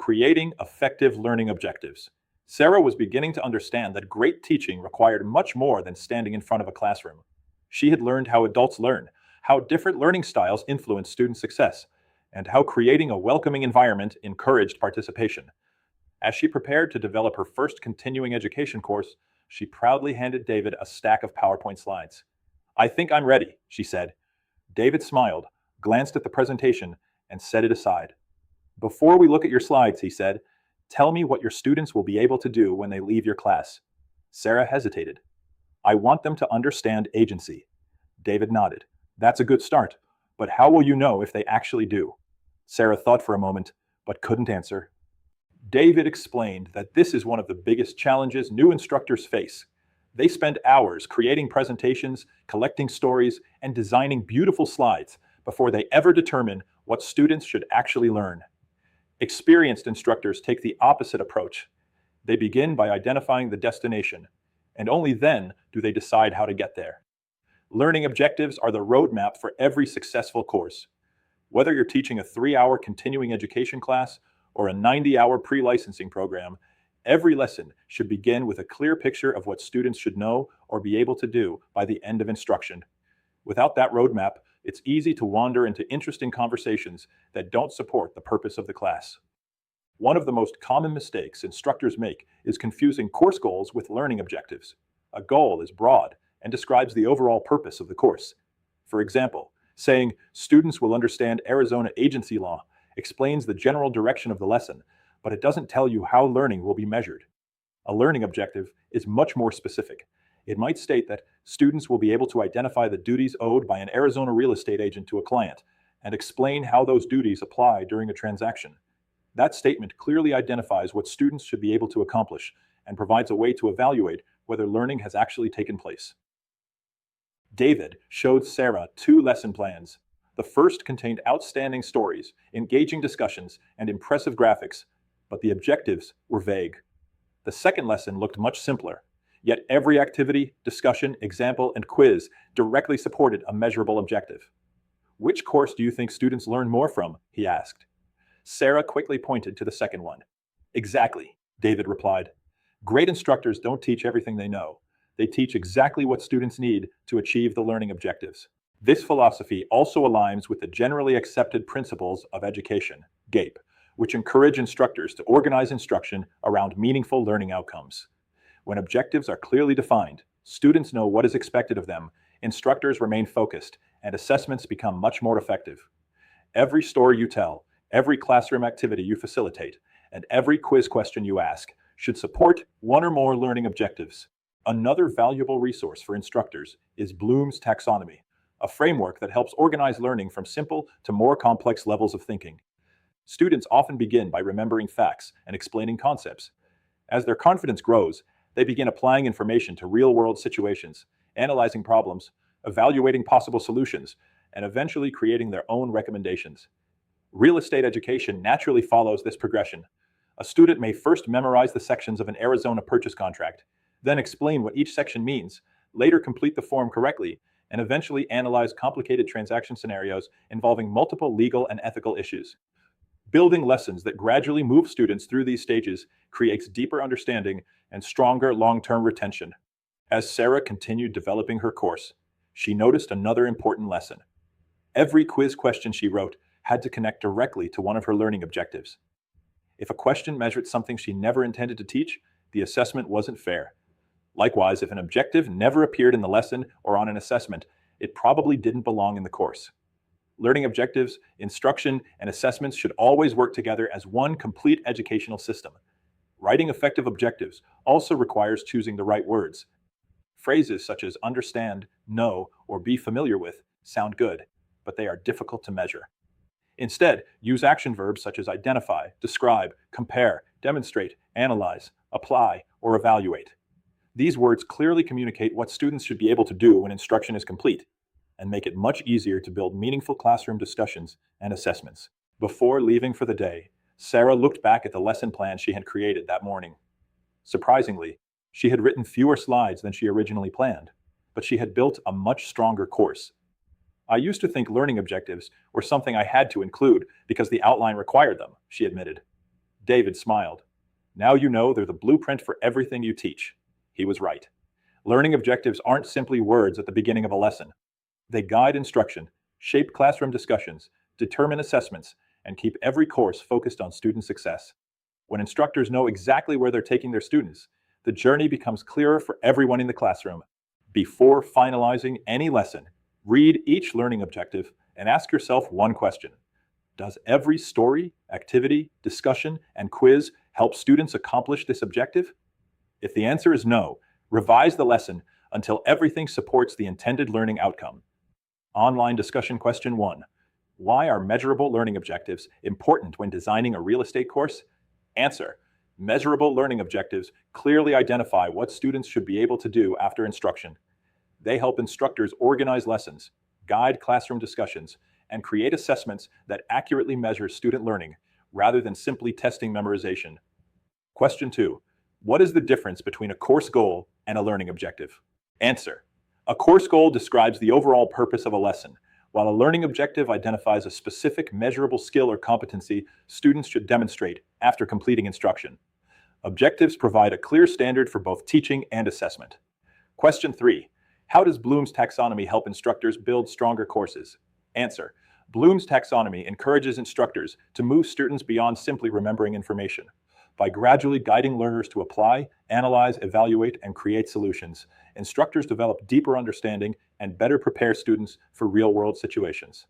Creating Effective Learning Objectives. Sarah was beginning to understand that great teaching required much more than standing in front of a classroom. She had learned how adults learn, how different learning styles influence student success, and how creating a welcoming environment encouraged participation. As she prepared to develop her first continuing education course, she proudly handed David a stack of PowerPoint slides. "I think I'm ready," she said. David smiled, glanced at the presentation, and set it aside. "Before we look at your slides," he said, "tell me what your students will be able to do when they leave your class." Sarah hesitated. "I want them to understand agency." David nodded. "That's a good start, but how will you know if they actually do?" Sarah thought for a moment, but couldn't answer. David explained that this is one of the biggest challenges new instructors face. They spend hours creating presentations, collecting stories, and designing beautiful slides before they ever determine what students should actually learn. Experienced instructors take the opposite approach. They begin by identifying the destination, and only then do they decide how to get there. Learning objectives are the roadmap for every successful course. Whether you're teaching a 3-hour continuing education class or a 90-hour pre-licensing program, every lesson should begin with a clear picture of what students should know or be able to do by the end of instruction. Without that roadmap, it's easy to wander into interesting conversations that don't support the purpose of the class. One of the most common mistakes instructors make is confusing course goals with learning objectives. A goal is broad and describes the overall purpose of the course. For example, saying students will understand Arizona agency law explains the general direction of the lesson, but it doesn't tell you how learning will be measured. A learning objective is much more specific. It might state that students will be able to identify the duties owed by an Arizona real estate agent to a client and explain how those duties apply during a transaction. That statement clearly identifies what students should be able to accomplish and provides a way to evaluate whether learning has actually taken place. David showed Sarah 2 lesson plans. The first contained outstanding stories, engaging discussions, and impressive graphics, but the objectives were vague. The second lesson looked much simpler, yet every activity, discussion, example, and quiz directly supported a measurable objective. "Which course do you think students learn more from?" he asked. Sarah quickly pointed to the second one. "Exactly," David replied. "Great instructors don't teach everything they know. They teach exactly what students need to achieve the learning objectives." This philosophy also aligns with the generally accepted principles of education, GAPE, which encourage instructors to organize instruction around meaningful learning outcomes. When objectives are clearly defined, students know what is expected of them, instructors remain focused, and assessments become much more effective. Every story you tell, every classroom activity you facilitate, and every quiz question you ask should support one or more learning objectives. Another valuable resource for instructors is Bloom's taxonomy, a framework that helps organize learning from simple to more complex levels of thinking. Students often begin by remembering facts and explaining concepts. As their confidence grows, they begin applying information to real-world situations, analyzing problems, evaluating possible solutions, and eventually creating their own recommendations. Real estate education naturally follows this progression. A student may first memorize the sections of an Arizona purchase contract, then explain what each section means, later complete the form correctly, and eventually analyze complicated transaction scenarios involving multiple legal and ethical issues. Building lessons that gradually move students through these stages creates deeper understanding and stronger long-term retention. As Sarah continued developing her course, she noticed another important lesson. Every quiz question she wrote had to connect directly to one of her learning objectives. If a question measured something she never intended to teach, the assessment wasn't fair. Likewise, if an objective never appeared in the lesson or on an assessment, it probably didn't belong in the course. Learning objectives, instruction, and assessments should always work together as one complete educational system. Writing effective objectives also requires choosing the right words. Phrases such as understand, know, or be familiar with sound good, but they are difficult to measure. Instead, use action verbs such as identify, describe, compare, demonstrate, analyze, apply, or evaluate. These words clearly communicate what students should be able to do when instruction is complete, and make it much easier to build meaningful classroom discussions and assessments. Before leaving for the day, Sarah looked back at the lesson plan she had created that morning. Surprisingly, she had written fewer slides than she originally planned, but she had built a much stronger course. "I used to think learning objectives were something I had to include because the outline required them," she admitted. David smiled. Now you know they're the blueprint for everything you teach. He was right. Learning objectives aren't simply words at the beginning of a lesson. They guide instruction, shape classroom discussions, determine assessments, and keep every course focused on student success. When instructors know exactly where they're taking their students, the journey becomes clearer for everyone in the classroom. Before finalizing any lesson, read each learning objective and ask yourself one question. Does every story, activity, discussion, and quiz help students accomplish this objective? If the answer is no, revise the lesson until everything supports the intended learning outcome. Online discussion question 1. Why are measurable learning objectives important when designing a real estate course? Answer. Measurable learning objectives clearly identify what students should be able to do after instruction. They help instructors organize lessons, guide classroom discussions, and create assessments that accurately measure student learning rather than simply testing memorization. Question 2. What is the difference between a course goal and a learning objective? Answer. A course goal describes the overall purpose of a lesson, while a learning objective identifies a specific measurable skill or competency students should demonstrate after completing instruction. Objectives provide a clear standard for both teaching and assessment. Question 3. How does Bloom's taxonomy help instructors build stronger courses? Answer. Bloom's taxonomy encourages instructors to move students beyond simply remembering information. By gradually guiding learners to apply, analyze, evaluate, and create solutions, instructors develop deeper understanding and better prepare students for real-world situations.